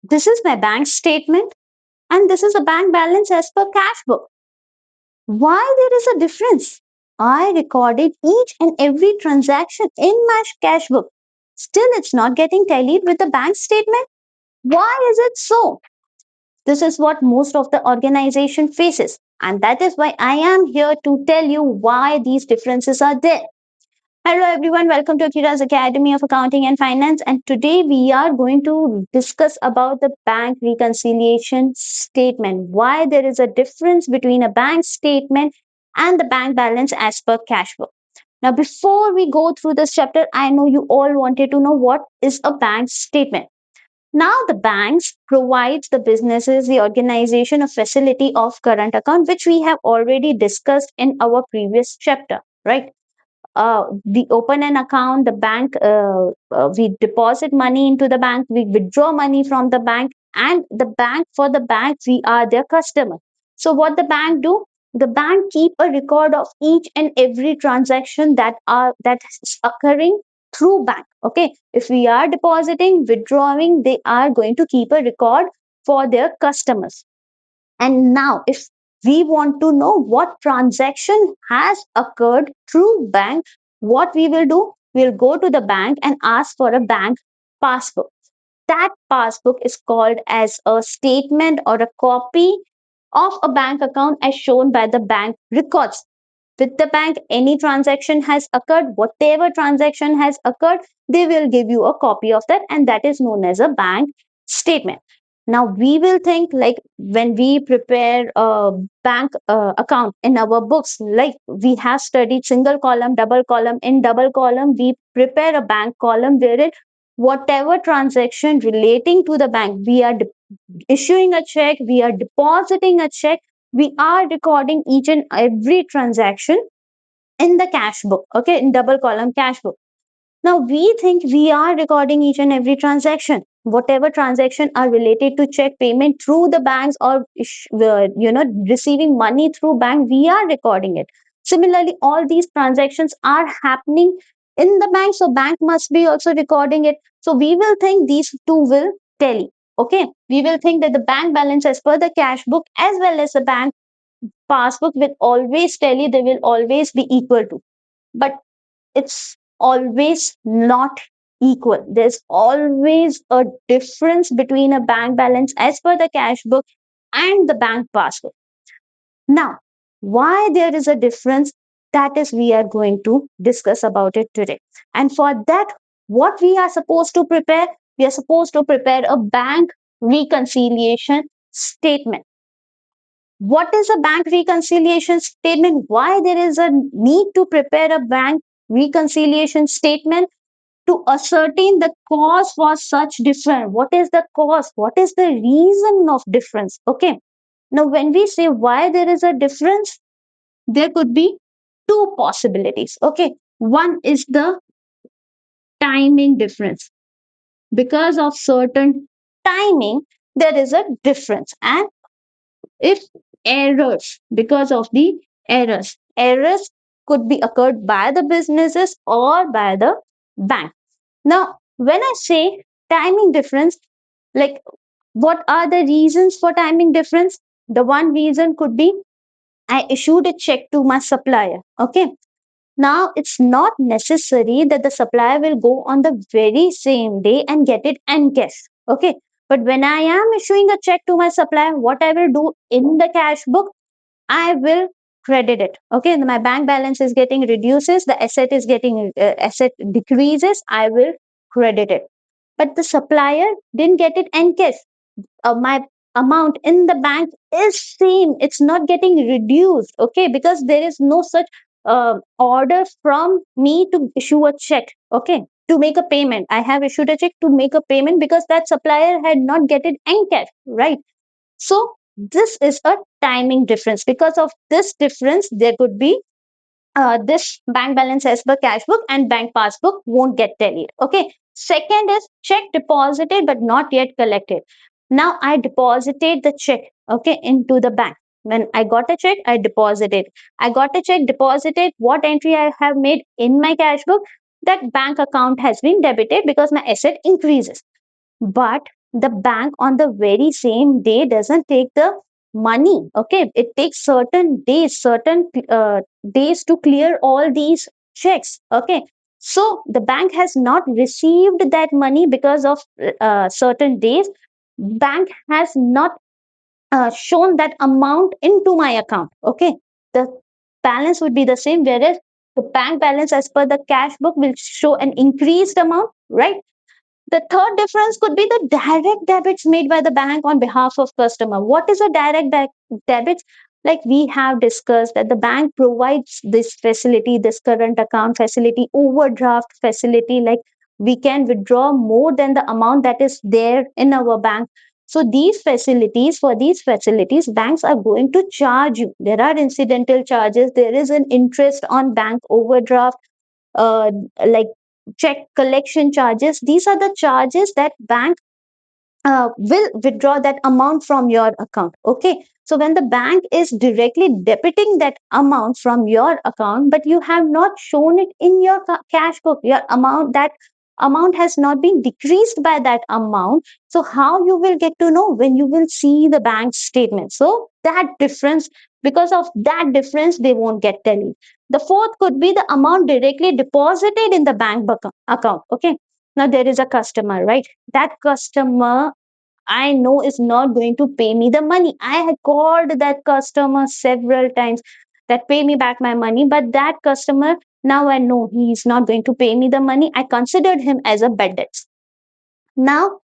This is my bank statement and this is a bank balance as per cash book. Why there is a difference? I recorded each and every transaction in my cash book. Still, it's not getting tallied with the bank statement. Why is it so? This is what most of the organization faces. And that is why I am here to tell you why these differences are there. Hello everyone, welcome to Akira's Academy of Accounting and Finance. And today we are going to discuss about the bank reconciliation statement. Why there is a difference between a bank statement and the bank balance as per cash book. Now, before we go through this chapter, I know you all wanted to know what is a bank statement. Now, the banks provides the businesses, the organization, a facility of current account, which we have already discussed in our previous chapter, right? We open an account, the bank, we deposit money into the bank, we withdraw money from the bank, and the bank, for the bank, we are their customer. So what the bank do? The bank keep a record of each and every transaction that is occurring through bank. Okay, if we are depositing, withdrawing, they are going to keep a record for their customers. And now, if we want to know what transaction has occurred through bank, what we will do? We'll go to the bank and ask for a bank passbook. That passbook is called as a statement or a copy of a bank account as shown by the bank records. With the bank, any transaction has occurred, whatever transaction has occurred, they will give you a copy of that, and that is known as a bank statement. Now, we will think like when we prepare a bank account in our books, like we have studied single column, double column. In double column, we prepare a bank column wherein whatever transaction relating to the bank, we are issuing a check, we are depositing a check, we are recording each and every transaction in the cash book, okay, in double column cash book. Now we think we are recording each and every transaction, whatever transaction are related to check payment through the banks or receiving money through bank, we are recording it. Similarly, all these transactions are happening in the bank, so bank must be also recording it. So we will think these two will tally. Okay, we will think that the bank balance as per the cash book as well as the bank passbook will always tally, they will always be equal to. But it's always not equal. There's always a difference between a bank balance as per the cash book and the bank passbook. Now, why there is a difference? That is, we are going to discuss about it today. And for that, what we are supposed to prepare? We are supposed to prepare a bank reconciliation statement. What is a bank reconciliation statement? Why there is a need to prepare a bank reconciliation statement? To ascertain the cause for such difference. What is the cause? What is the reason of difference? Okay. Now, when we say why there is a difference, there could be two possibilities. Okay. One is the timing difference. Because of certain timing, there is a difference. And if errors, because of the errors could be occurred by the businesses or by the bank. Now, when I say timing difference, like what are the reasons for timing difference? The one reason could be I issued a check to my supplier. Okay. Now, it's not necessary that the supplier will go on the very same day and get it encashed. Okay. But when I am issuing a check to my supplier, what I will do in the cash book, I will credit it. Okay. My bank balance is getting reduces, the asset is getting asset decreases, I will credit it. But the supplier didn't get it encashed. My amount in the bank is same, it's not getting reduced. Okay, because there is no such order from me to issue a check. Okay, to make a payment, I have issued a check to make a payment because that supplier had not get it encashed, right? So this is a timing difference. Because of this difference, there could be this bank balance as per cash book and bank passbook won't get tallied. Okay. Second is check deposited but not yet collected. Now I deposited the check, okay, into the bank. When I got a check, I deposited. I got a check deposited. What entry I have made in my cash book? That bank account has been debited because my asset increases. But the bank on the very same day doesn't take the money. Okay, it takes certain days to clear all these checks. Okay, so the bank has not received that money because of certain days. Bank has not shown that amount into my account. Okay, the balance would be the same, whereas the bank balance as per the cash book will show an increased amount, right? The third difference could be the direct debits made by the bank on behalf of customer. What is a direct debits? Like we have discussed that the bank provides this facility, this current account facility, overdraft facility, like we can withdraw more than the amount that is there in our bank. So for these facilities, banks are going to charge you. There are incidental charges. There is an interest on bank overdraft, uh, like check collection charges. These are the charges that bank will withdraw that amount from your account. Okay, so when the bank is directly debiting that amount from your account, but you have not shown it in your cash book, your amount, that amount has not been decreased by that amount. So how you will get to know? When you will see the bank statement. So that difference, because of that difference, they won't get tell you. The fourth could be the amount directly deposited in the bank account. Okay, now there is a customer, right? That customer, I know, is not going to pay me the money. I had called that customer several times that pay me back my money, but that customer, now I know he is not going to pay me the money. I considered him as a bad debt. Now,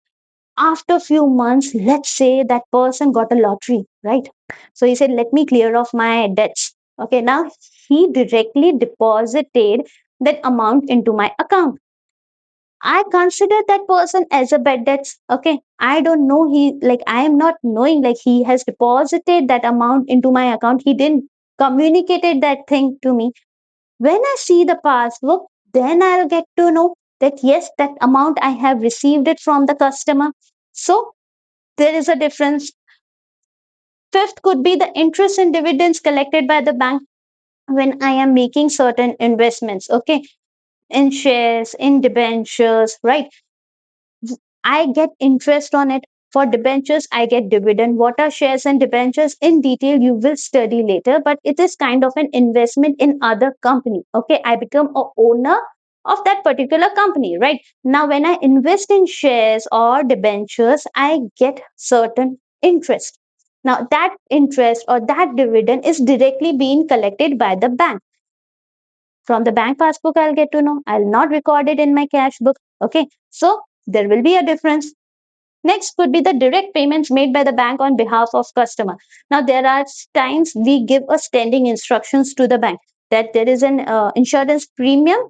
after few months, let's say that person got a lottery, right? So he said, let me clear off my debts. Okay, now he directly deposited that amount into my account. I consider that person as a bad debts. Okay. I don't know. I am not knowing, like, he has deposited that amount into my account. He didn't communicated that thing to me. When I see the passbook, then I'll get to know that yes, that amount I have received it from the customer. So there is a difference. Fifth could be the interest and dividends collected by the bank when I am making certain investments. Okay. In shares, in debentures, right? I get interest on it. For debentures, I get dividend. What are shares and debentures? In detail, you will study later, but it is kind of an investment in other company. Okay, I become a owner of that particular company, right? Now, when I invest in shares or debentures, I get certain interest. Now, that interest or that dividend is directly being collected by the bank. From the bank passbook, I'll get to know. I'll not record it in my cash book. Okay, so there will be a difference. Next could be the direct payments made by the bank on behalf of customer. Now there are times we give a standing instructions to the bank that there is an insurance premium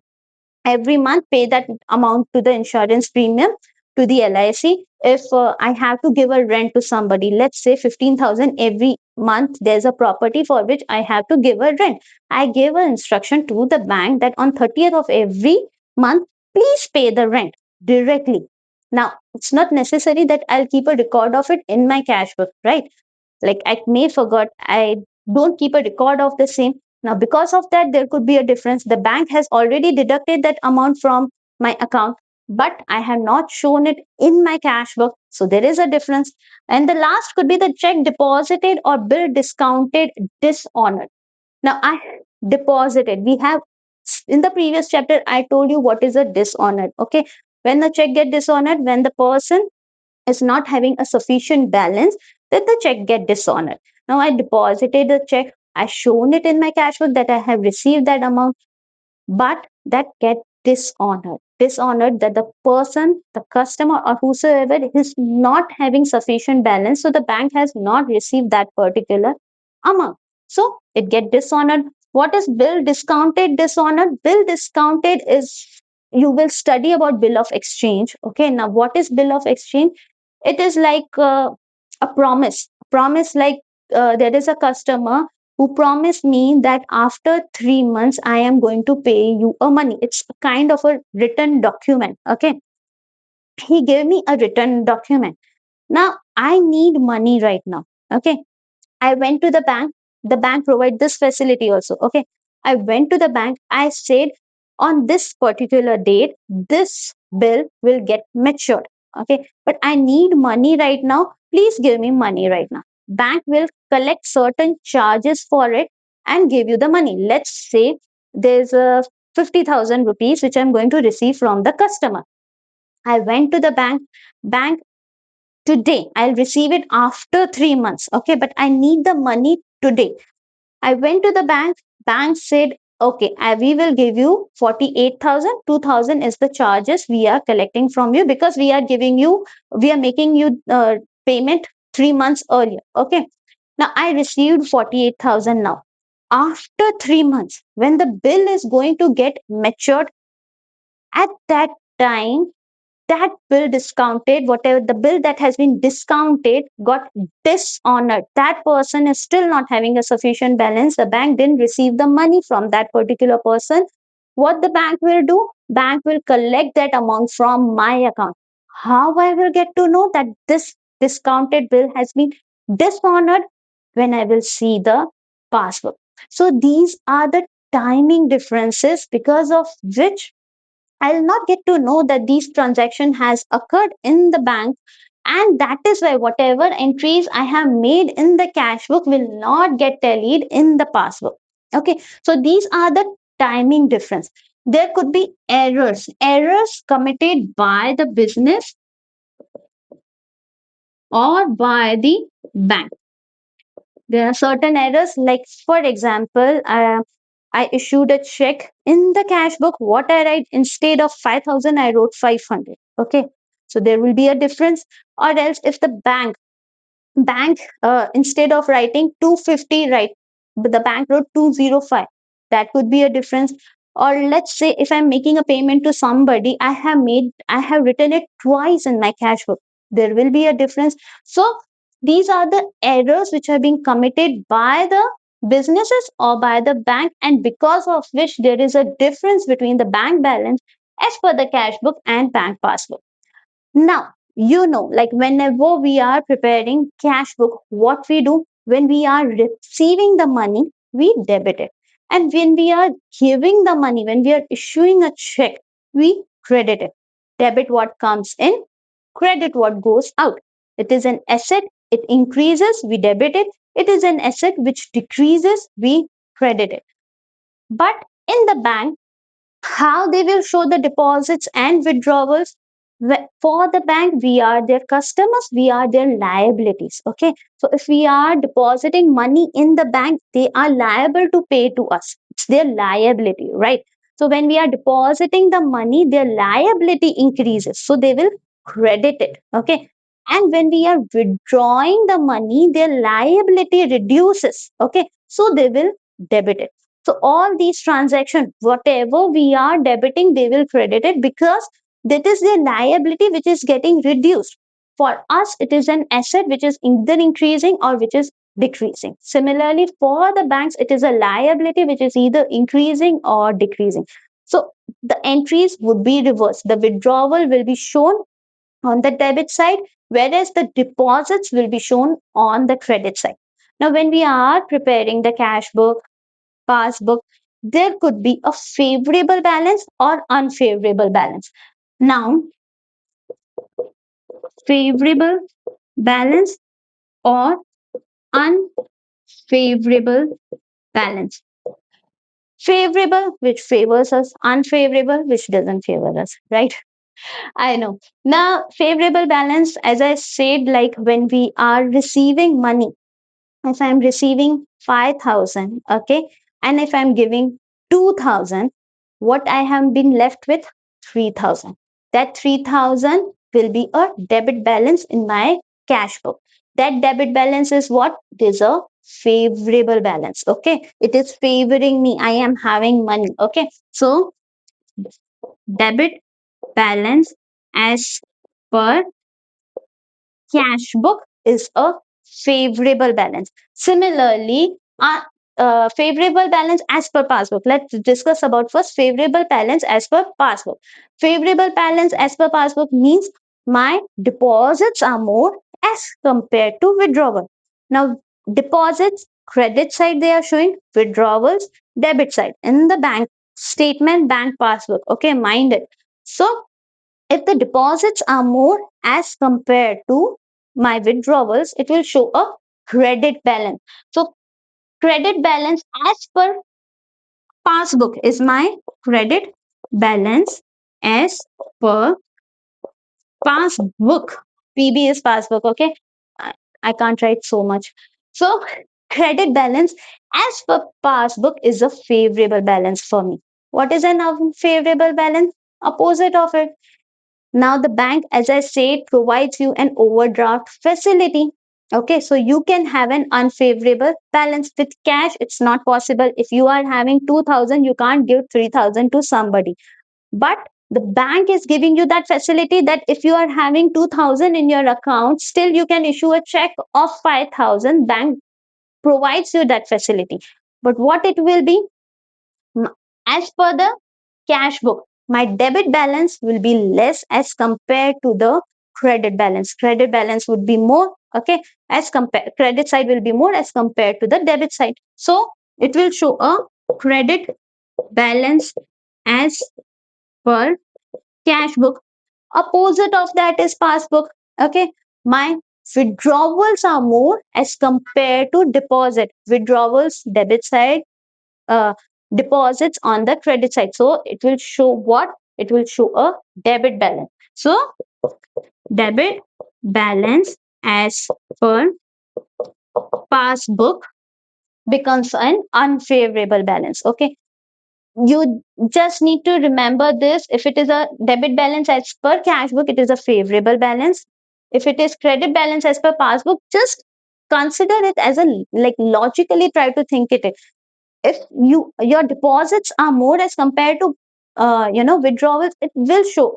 every month. Pay that amount to the insurance premium to the LIC. If I have to give a rent to somebody, let's say 15,000 every month, there's a property for which I have to give a rent. I gave an instruction to the bank that on 30th of every month, please pay the rent directly. Now, it's not necessary that I'll keep a record of it in my cash book, right? Like I may forgot, I don't keep a record of the same. Now because of that, there could be a difference. The bank has already deducted that amount from my account, but I have not shown it in my cash book, so there is a difference. And the last could be the check deposited or bill discounted dishonored. Now I deposited, we have, in the previous chapter I told you what is a dishonored. Okay, when the check get dishonored, when the person is not having a sufficient balance, then the check get dishonored. Now I deposited the check, I shown it in my cash book that I have received that amount, but that get dishonored, that the person, the customer or whosoever is not having sufficient balance, so the bank has not received that particular amount, so it get dishonored. What is bill discounted dishonored? Bill discounted is, you will study about bill of exchange. Okay, now what is bill of exchange? It is like a promise, like there is a customer who promised me that after 3 months I am going to pay you a money. It's a kind of a written document. Okay, he gave me a written document. Now I need money right now. Okay, I went to the bank. The bank provide this facility also. Okay, I went to the bank. I said on this particular date, this bill will get matured. Okay, but I need money right now. Please give me money right now. Bank will collect certain charges for it and give you the money. Let's say there's a 50,000 rupees which I'm going to receive from the customer. I went to the bank today. I'll receive it after 3 months. Okay, but I need the money today. I went to the bank. Bank said, okay, we will give you 48,000. 2,000 is the charges we are collecting from you because we are making you payment 3 months earlier. Okay. Now I received 48,000 now. After 3 months, when the bill is going to get matured, at that time, that bill discounted, whatever the bill that has been discounted got dishonored. That person is still not having a sufficient balance. The bank didn't receive the money from that particular person. What the bank will do? Bank will collect that amount from my account. How I will get to know that this discounted bill has been dishonored? When I will see the passbook. So these are the timing differences because of which I'll not get to know that this transaction has occurred in the bank. And that is why whatever entries I have made in the cash book will not get tallied in the passbook. Okay, so these are the timing difference. There could be errors committed by the business or by the bank. There are certain errors, like for example, I issued a check in the cash book. What I write, instead of 5,000, I wrote 500. Okay, so there will be a difference. Or else, if the bank instead of writing 250, right, but the bank wrote 205, that could be a difference. Or let's say if I'm making a payment to somebody, I have written it twice in my cash book, there will be a difference. So these are the errors which are being committed by the businesses or by the bank, and because of which there is a difference between the bank balance as per the cash book and bank passbook. Now, like whenever we are preparing cash book, what we do when we are receiving the money, we debit it. And when we are giving the money, when we are issuing a check, we credit it. Debit what comes in, credit what goes out. It is an asset, it increases, we debit it. It is an asset which decreases, we credit it. But in the bank, how they will show the deposits and withdrawals? For the bank, we are their customers, we are their liabilities. Okay, so if we are depositing money in the bank, they are liable to pay to us. It's their liability, right? So when we are depositing the money, their liability increases, so they will credit it. Okay, and when we are withdrawing the money, their liability reduces. Okay, so they will debit it. So all these transactions, whatever we are debiting, they will credit it because that is their liability which is getting reduced. For us, it is an asset which is either increasing or which is decreasing. Similarly, for the banks, it is a liability which is either increasing or decreasing. So the entries would be reversed. The withdrawal will be shown on the debit side, whereas the deposits will be shown on the credit side. Now, when we are preparing the cash book, passbook, there could be a favorable balance or unfavorable balance. Now, favorable balance or unfavorable balance. Favorable, which favors us, unfavorable, which doesn't favor us, right? I know. Now, favorable balance, as I said, like when we are receiving money, if I'm receiving 5,000, okay, and if I'm giving 2,000, what I have been left with 3,000. That 3,000 will be a debit balance in my cash book. That debit balance is what? It is a favorable balance. Okay, it is favoring me. I am having money. Okay, so debit balance as per cash book is a favorable balance. Similarly, favorable balance as per passbook. Let's discuss about first favorable balance as per passbook. Favorable balance as per passbook means my deposits are more as compared to withdrawal. Now, deposits, credit side they are showing, withdrawals, debit side. In the bank statement, bank passbook. Okay, mind it. So If the deposits are more as compared to my withdrawals, it will show a credit balance. So credit balance as per passbook is my credit balance as per passbook. PB is passbook, okay? I, I can't write so much. So credit balance as per passbook is a favorable balance for me. What is an unfavorable balance? Opposite of it. Now, the bank, as I said, provides you an overdraft facility. Okay, so you can have an unfavorable balance with cash. It's not possible. If you are having 2,000, you can't give 3,000 to somebody. But the bank is giving you that facility that if you are having 2,000 in your account, still you can issue a check of 5,000. Bank provides you that facility. But what it will be? As per the cash book, my debit balance will be less as compared to the credit balance. Credit balance would be more, okay, as compared, credit side will be more as compared to the debit side. So it will show a credit balance as per cash book. Opposite of that is passbook. Okay, my withdrawals are more as compared to deposit. Withdrawals debit side, uh, deposits on the credit side. So it will show what? It will show a debit balance. So debit balance as per passbook becomes an unfavorable balance. Okay. You just need to remember this. If it is a debit balance as per cash book, it is a favorable balance. If it is credit balance as per passbook, just consider it as a, like, logically try to think it. If your deposits are more as compared to withdrawals, it will show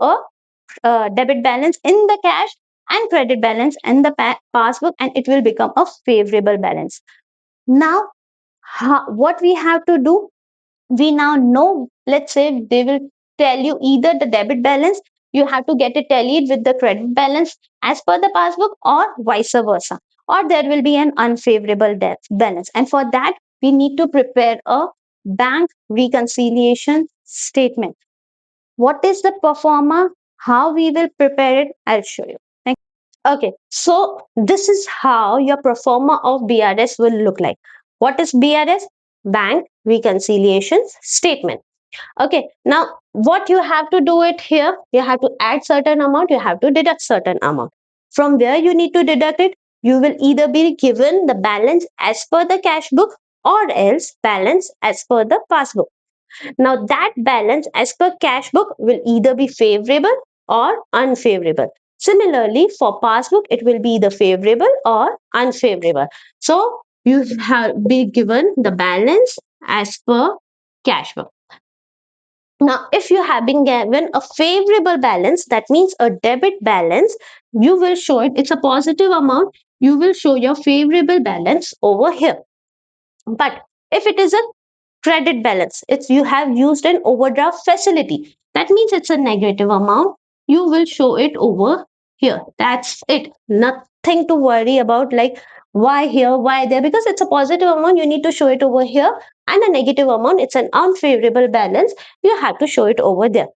a debit balance in the cash and credit balance in the passbook, and it will become a favorable balance. Now, what we have to do, we now know, let's say they will tell you either the debit balance, you have to get it tallied with the credit balance as per the passbook, or vice versa, or there will be an unfavorable balance. And for that, we need to prepare a bank reconciliation statement. What is the performer? How we will prepare it? I'll show you. Okay, so this is how your performer of BRS will look like. What is BRS? Bank reconciliation statement. Okay, now what you have to do it here, you have to add certain amount, you have to deduct certain amount. From where you need to deduct it, you will either be given the balance as per the cash book, or else balance as per the passbook. Now that balance as per cash book will either be favorable or unfavorable. Similarly, for passbook, it will be either favorable or unfavorable. So you have be given the balance as per cash book. Now, if you have been given a favorable balance, that means a debit balance, you will show it, it's a positive amount, you will show your favorable balance over here. But if it is a credit balance, it's you have used an overdraft facility, that means it's a negative amount, you will show it over here. That's it. Nothing to worry about, like why here, why there, because it's a positive amount, you need to show it over here, and a negative amount, it's an unfavorable balance, you have to show it over there.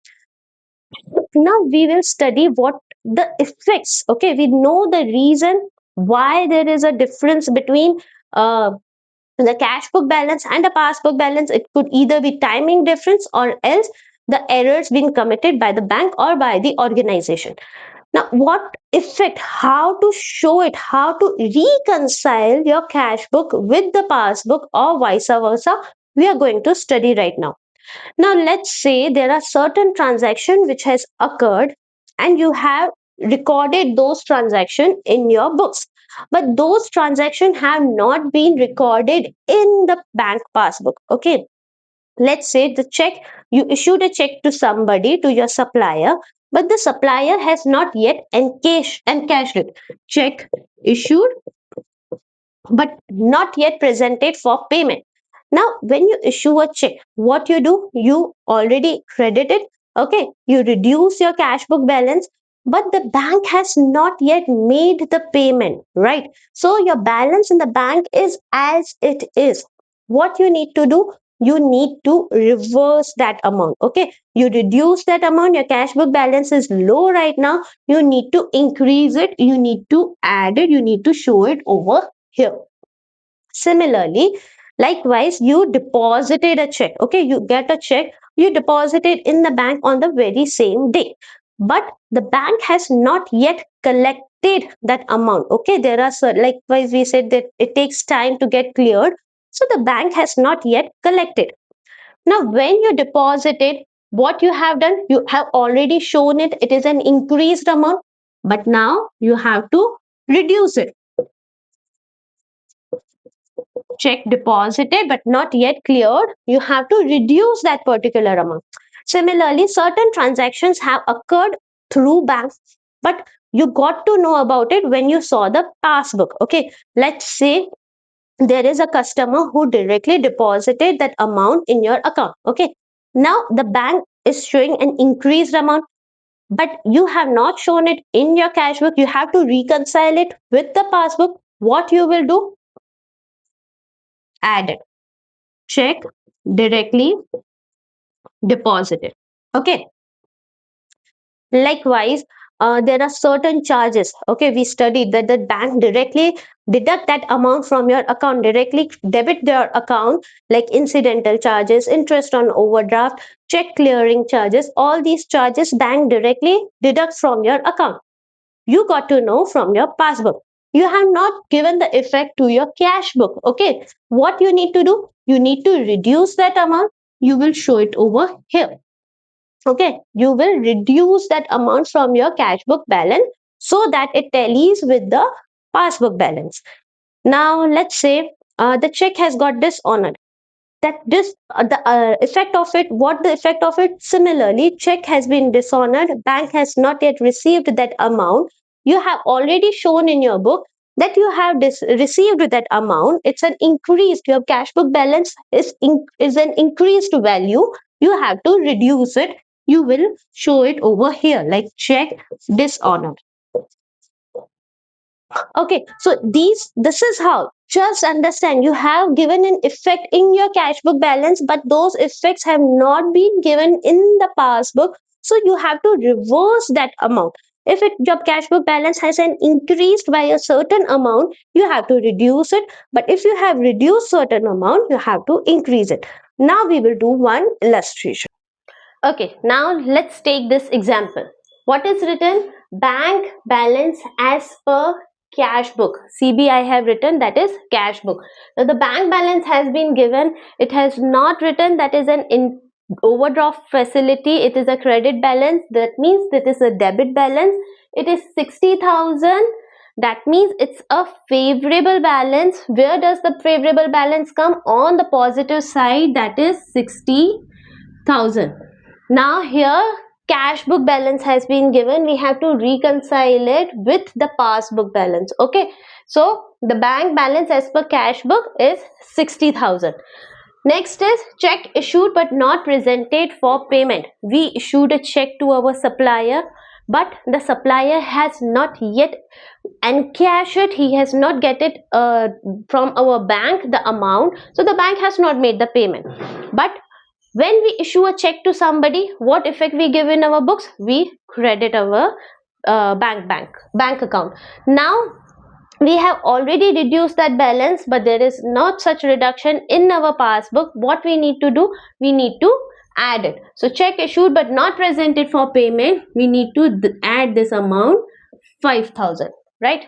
Now we will study what the effects. Okay, we know the reason why there is a difference between the cash book balance and the passbook balance. It could either be timing difference, or else the errors being committed by the bank or by the organization. Now, what effect, how to show it, how to reconcile your cash book with the passbook, or vice versa, we are going to study right now. Now, let's say there are certain transaction which has occurred, and you have recorded those transaction in your books, but those transaction have not been recorded in the bank passbook. Okay, let's say the check, you issued a check to somebody, to your supplier, but the supplier has not yet encashed it. Check issued but not yet presented for payment. Now, when you issue a check, what you do, you already credit it, okay, you reduce your cash book balance, but the bank has not yet made the payment, right? So your balance in the bank is as it is. What you need to do, you need to reverse that amount. Okay, you reduce that amount, your cash book balance is low right now, you need to increase it, you need to add it, you need to show it over here. Similarly, likewise, you deposited a check. Okay, you get a check, you deposit it in the bank on the very same day, but the bank has not yet collected that amount. Okay, there are likewise we said that it takes time to get cleared, so the bank has not yet collected. Now, when you deposit it, what you have done, you have already shown it, it is an increased amount, but now you have to reduce it. Check deposited but not yet cleared, you have to reduce that particular amount. Similarly, certain transactions have occurred through banks, but you got to know about it when you saw the passbook. Okay, let's say there is a customer who directly deposited that amount in your account. Okay, now the bank is showing an increased amount, but you have not shown it in your cash book. You have to reconcile it with the passbook. What you will do? Add it. Check directly deposited. Okay, likewise, there are certain charges. Okay, we studied that the bank directly deduct that amount from your account, directly debit their account, like incidental charges, interest on overdraft, check clearing charges. All these charges bank directly deducts from your account. You got to know from your passbook. You have not given the effect to your cash book. Okay, what you need to do? You need to reduce that amount. You will show it over here. Okay, you will reduce that amount from your cash book balance so that it tallies with the passbook balance. Now, let's say the check has got dishonored. That this the effect of it, what the effect of it? Similarly, check has been dishonored, bank has not yet received that amount. You have already shown in your book that you have received that amount. It's an increased, your cash book balance is an increased value. You have to reduce it. You will show it over here like check dishonored. Okay, so this is how, just understand, you have given an effect in your cash book balance, but those effects have not been given in the passbook. So you have to reverse that amount. If your cash book balance has an increased by a certain amount, you have to reduce it. But if you have reduced certain amount, you have to increase it. Now we will do one illustration. Okay, now let's take this example. What is written? Bank balance as per cash book. CB I have written, that is cash book. Now the bank balance has been given. It has not written that is an overdraft facility. It is a credit balance. That means that is a debit balance. It is 60,000. That means it's a favorable balance. Where does the favorable balance come? On the positive side, that is 60,000. Now here cash book balance has been given. We have to reconcile it with the passbook balance. Okay, so the bank balance as per cash book is 60,000. Next is check issued but not presented for payment. We issued a check to our supplier, but the supplier has not yet encashed it. He has not get it from our bank, the amount. So the bank has not made the payment. But when we issue a check to somebody, what effect we give in our books? We credit our bank account. Now we have already reduced that balance, but there is not such reduction in our passbook. What we need to do? We need to add it. So check issued but not presented for payment, we need to add this amount 5,000, right?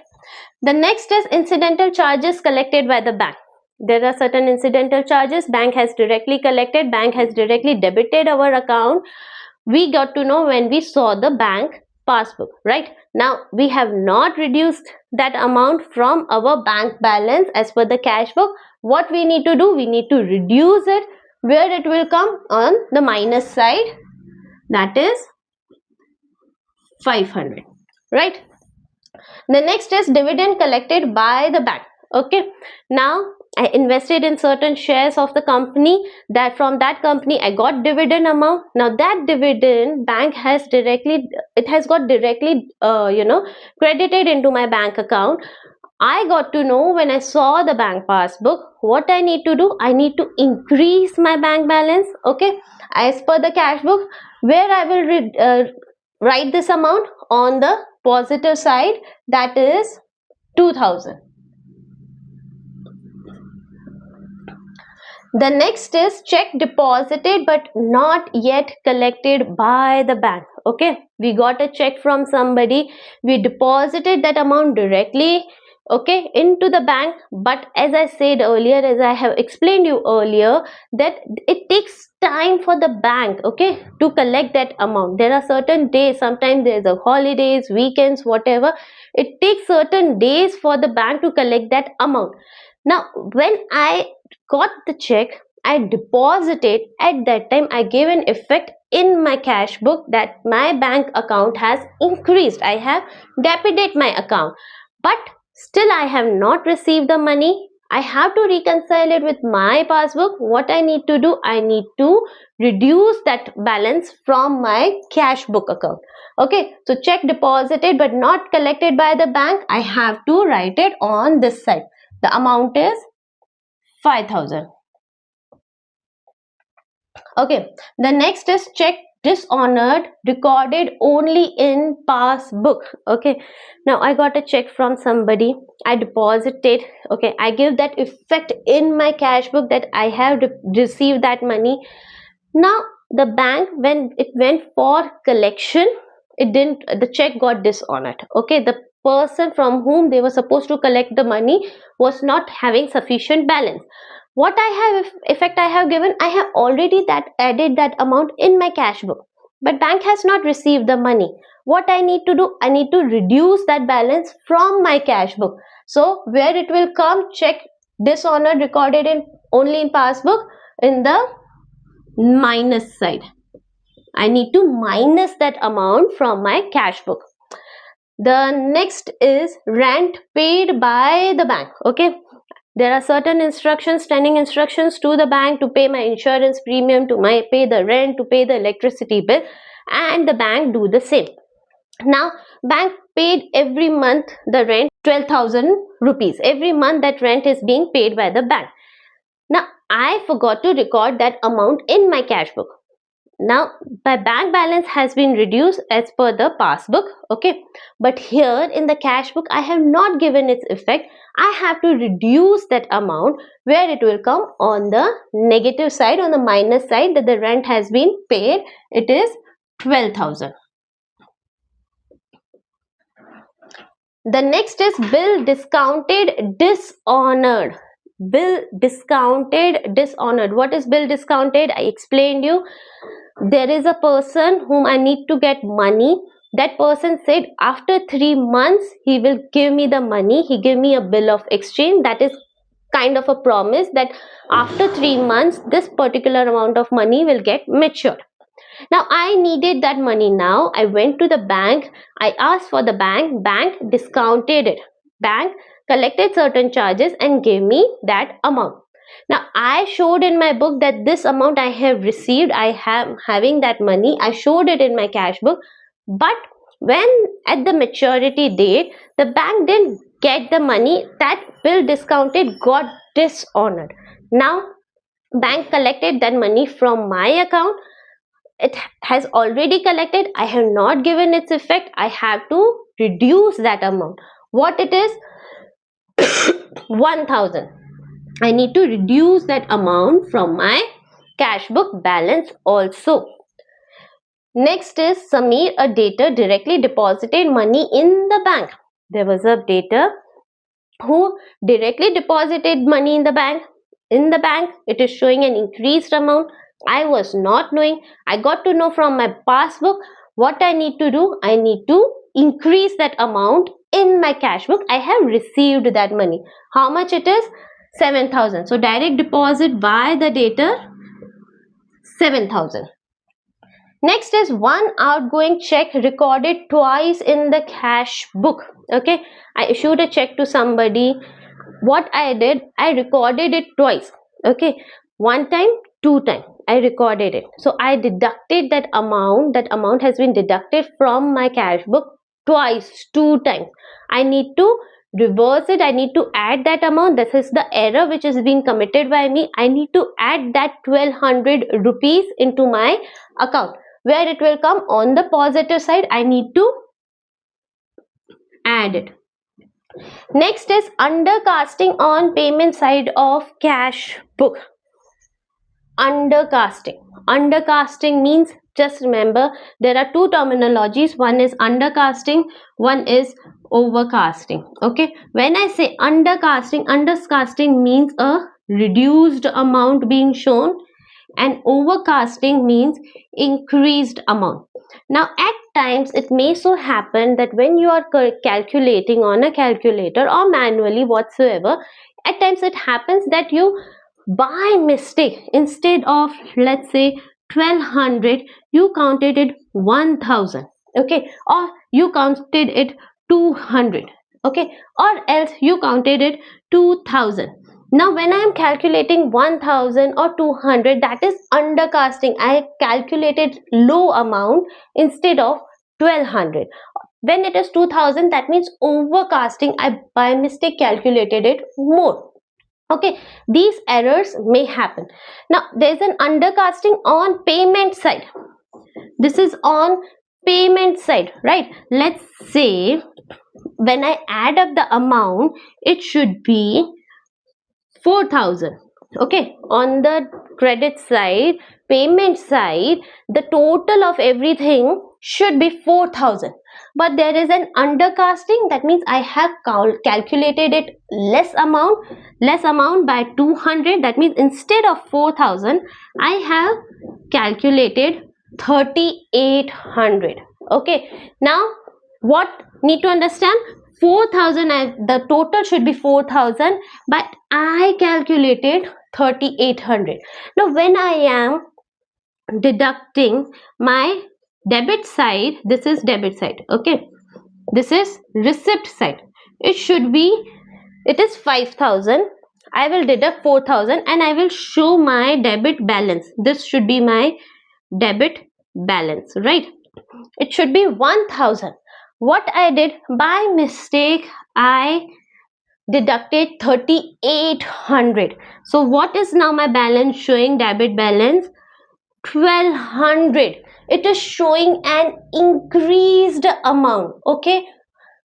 The next is incidental charges collected by the bank. There are certain incidental charges bank has directly collected, bank has directly debited our account. We got to know when we saw the bank passbook, right? Now we have not reduced that amount from our bank balance as per the cash book. What we need to do? We need to reduce it. Where it will come? On the minus side, that is 500, right? The next is dividend collected by the bank. Okay, now I invested in certain shares of the company, that from that company I got dividend amount. Now that dividend bank has directly, it has got directly credited into my bank account. I got to know when I saw the bank passbook what I need to do. I need to increase my bank balance, okay, as per the cash book, where I will write this amount on the positive side, that is 2000. The next is check deposited but not yet collected by the bank. Okay, we got a check from somebody, we deposited that amount directly, okay, into the bank, but as I said earlier, as I have explained you earlier, that it takes time for the bank, okay, to collect that amount. There are certain days, sometimes there's a holidays, weekends, whatever, it takes certain days for the bank to collect that amount. Now when I got the check, I deposited, at that time I gave an effect in my cash book that my bank account has increased, I have debited my account, but still I have not received the money. I have to reconcile it with my passbook. What I need to do, I need to reduce that balance from my cash book account. Okay, so check deposited but not collected by the bank, I have to write it on this side. The amount is 5000. Okay, the next is check dishonored, recorded only in passbook. Okay, now I got a check from somebody, I deposited, okay, I give that effect in my cash book that I have received that money. Now the bank, when it went for collection, it didn't, the check got dishonored. Okay, the person from whom they were supposed to collect the money was not having sufficient balance. What I have effect I have given, I have already that added that amount in my cash book, but bank has not received the money. What I need to do, I need to reduce that balance from my cash book. So where it will come, check dishonored recorded in only in passbook, in the minus side. I need to minus that amount from my cash book. The next is rent paid by the bank. Okay, there are certain instructions, standing instructions to the bank to pay my insurance premium, to pay the rent, to pay the electricity bill, and the bank do the same. Now bank paid every month the rent 12,000 rupees. Every month that rent is being paid by the bank. Now I forgot to record that amount in my cash book. Now my bank balance has been reduced as per the passbook, okay, but here in the cash book I have not given its effect. I have to reduce that amount, where it will come on the negative side, on the minus side, that the rent has been paid, it is 12,000. The next is bill discounted dishonored. Bill discounted dishonored. What is bill discounted? I explained you. There is a person whom I need to get money. That person said after 3 months he will give me the money. He gave me a bill of exchange. That is kind of a promise that after 3 months this particular amount of money will get matured. Now I needed that money now. I went to the bank. I asked for the bank. Bank discounted it. Bank collected certain charges and gave me that amount. Now I showed in my book that this amount I have received, I am having that money, I showed it in my cash book, but when at the maturity date the bank didn't get the money, that bill discounted got dishonored. Now bank collected that money from my account, it has already collected, I have not given its effect, I have to reduce that amount. What it is? 1000. I need to reduce that amount from my cash book balance also. Next is Samir, a debtor, directly deposited money in the bank. There was a debtor who directly deposited money in the bank. In the bank, it is showing an increased amount. I was not knowing. I got to know from my passbook. What I need to do, I need to increase that amount in my cash book. I have received that money. How much it is? 7,000. So direct deposit by the debtor, 7,000. Next is one outgoing check recorded twice in the cash book. Okay, I issued a check to somebody. What I did, I recorded it twice. Okay, one time, two time, I recorded it. So I deducted that amount. That amount has been deducted from my cash book twice, two times. I need to reverse it. I need to add that amount. This is the error which is being committed by me. I need to add that 1200 rupees into my account, where it will come on the positive side. I need to add it. Next is undercasting on payment side of cash book. Undercasting means, just remember, there are two terminologies. One is undercasting, one is overcasting. Okay, when I say undercasting means a reduced amount being shown, and overcasting means increased amount. Now at times it may so happen that when you are calculating on a calculator or manually whatsoever, at times it happens that you by mistake, instead of, let's say, 1200, you counted it 1000. Okay, or you counted it 200. Okay, or else you counted it 2000. Now when I am calculating 1000 or 200, that is undercasting. I calculated low amount instead of 1200. When it is 2000, that means overcasting. I by mistake calculated it more. Okay, these errors may happen. Now there's an undercasting on payment side. This is on payment side, right? Let's say when I add up the amount, it should be 4000. Okay, on the credit side, payment side, the total of everything should be 4000, but there is an undercasting. That means I have calculated it less amount by 200. That means instead of 4000, I have calculated 3800. Okay, now what need to understand, 4000, the total should be 4000, but I calculated 3800. Now when I am deducting my debit side, this is debit side. Okay, this is receipt side. It is 5000. I will deduct 4000 and I will show my debit balance. This should be my debit balance, right? It should be 1000. What I did, by mistake I deducted 3800. So what is now my balance showing? Debit balance 1200. It is showing an increased amount. Okay,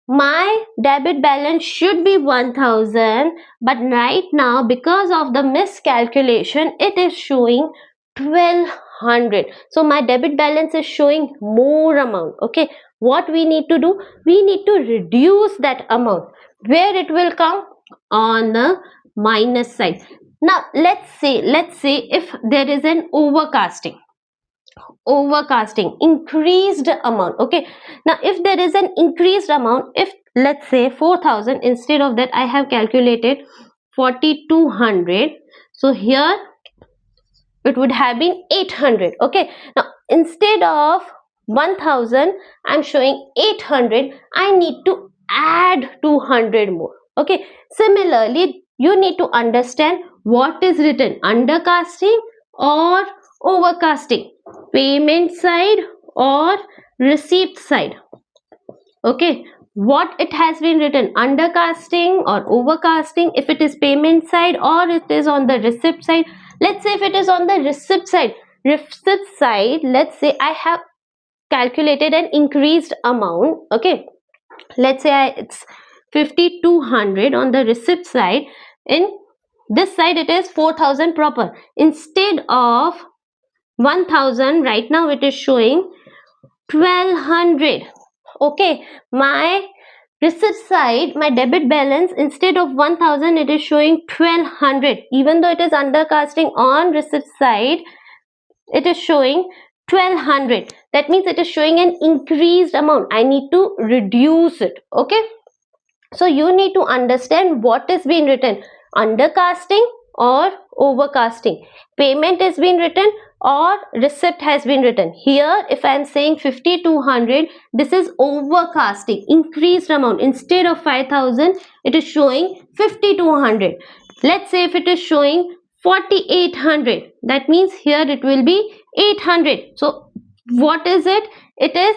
my debit balance should be 1000, but right now because of the miscalculation it is showing 1200. So my debit balance is showing more amount. Okay, what we need to do, we need to reduce that amount. Where it will come? On the minus side. Now let's say if there is an overcasting, increased amount. Okay, now if there is an increased amount, if let's say 4000, instead of that I have calculated 4200, so here it would have been 800. Okay, now instead of 1000 I'm showing 800. I need to add 200 more. Okay, similarly you need to understand what is written, undercasting or overcasting, payment side or receipt side. Okay, what it has been written, undercasting or overcasting, if it is payment side or it is on the receipt side. Let's say if it is on the receipt side, let's say I have calculated an increased amount. Okay, let's say it's 5200 on the receipt side. In this side it is 4000 proper. Instead of 1000, right now it is showing 1200. Okay, my receipt side, my debit balance, instead of 1000 it is showing 1200. Even though it is undercasting on receipt side, it is showing 1200. That means it is showing an increased amount. I need to reduce it. Okay, so you need to understand what is being written, undercasting or overcasting, payment is being written or receipt has been written. Here if I am saying 5200, this is overcasting, increased amount. Instead of 5000 it is showing 5200. Let's say if it is showing 4800, that means here it will be 800. So what is it? It is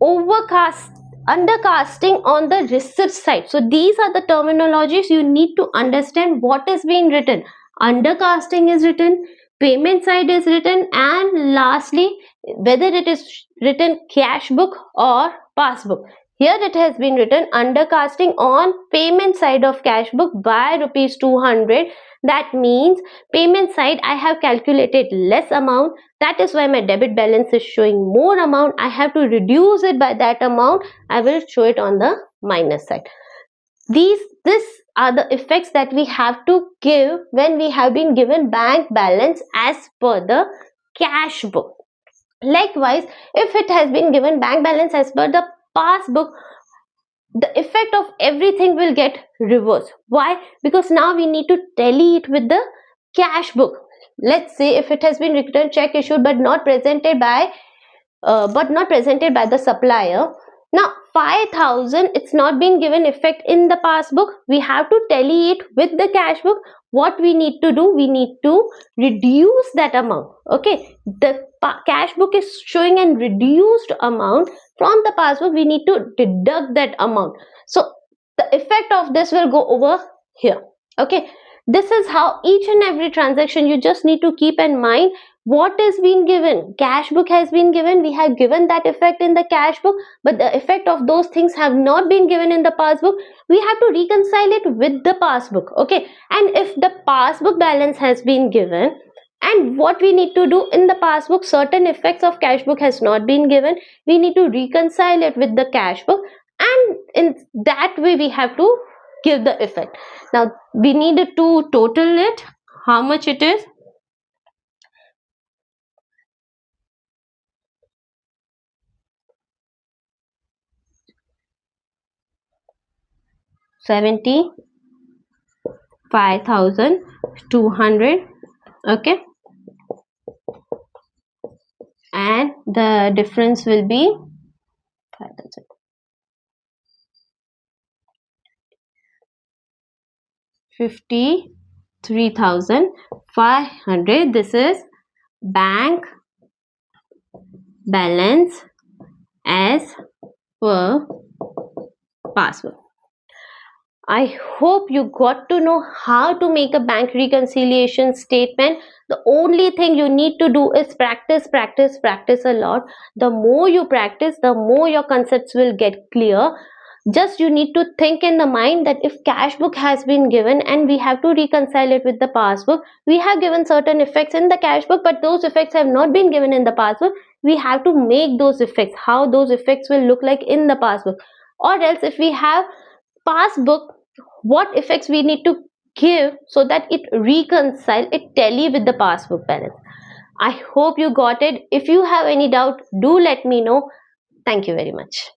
overcast. undercasting on the receipt side. So these are the terminologies you need to understand what is being written. Undercasting is written, payment side is written, and lastly whether it is written cash book or passbook. Here it has been written undercasting on payment side of cash book by rupees 200. That means payment side I have calculated less amount, that is why my debit balance is showing more amount. I have to reduce it by that amount. I will show it on the minus side. This are the effects that we have to give when we have been given bank balance as per the cash book. Likewise, if it has been given bank balance as per the passbook, the effect of everything will get reversed. Why? Because now we need to tally it with the cash book. Let's say if it has been written check issued but not presented by the supplier. Now 5,000, it's not been given effect in the passbook. We have to tally it with the cash book. What we need to do, we need to reduce that amount. Okay, the cash book is showing a reduced amount from the passbook. We need to deduct that amount. So the effect of this will go over here. Okay, this is how each and every transaction you just need to keep in mind what is being given. Cash book has been given, we have given that effect in the cash book, but the effect of those things have not been given in the passbook. We have to reconcile it with the passbook. Okay, and if the passbook balance has been given and what we need to do in the passbook, certain effects of cash book has not been given, we need to reconcile it with the cash book, and in that way we have to give the effect. Now we need to total it, how much it is. 75,200. Okay, and the difference will be 5,000. 53,500. This is bank balance as per passbook. I hope you got to know how to make a bank reconciliation statement. The only thing you need to do is practice, practice, practice a lot. The more you practice, the more your concepts will get clear. Just you need to think in the mind that if cash book has been given and we have to reconcile it with the passbook, we have given certain effects in the cash book, but those effects have not been given in the passbook. We have to make those effects, how those effects will look like in the passbook. Or else if we have passbook, what effects we need to give so that it reconcile, it tally with the passbook balance. I hope you got it. If you have any doubt, do let me know. Thank you very much.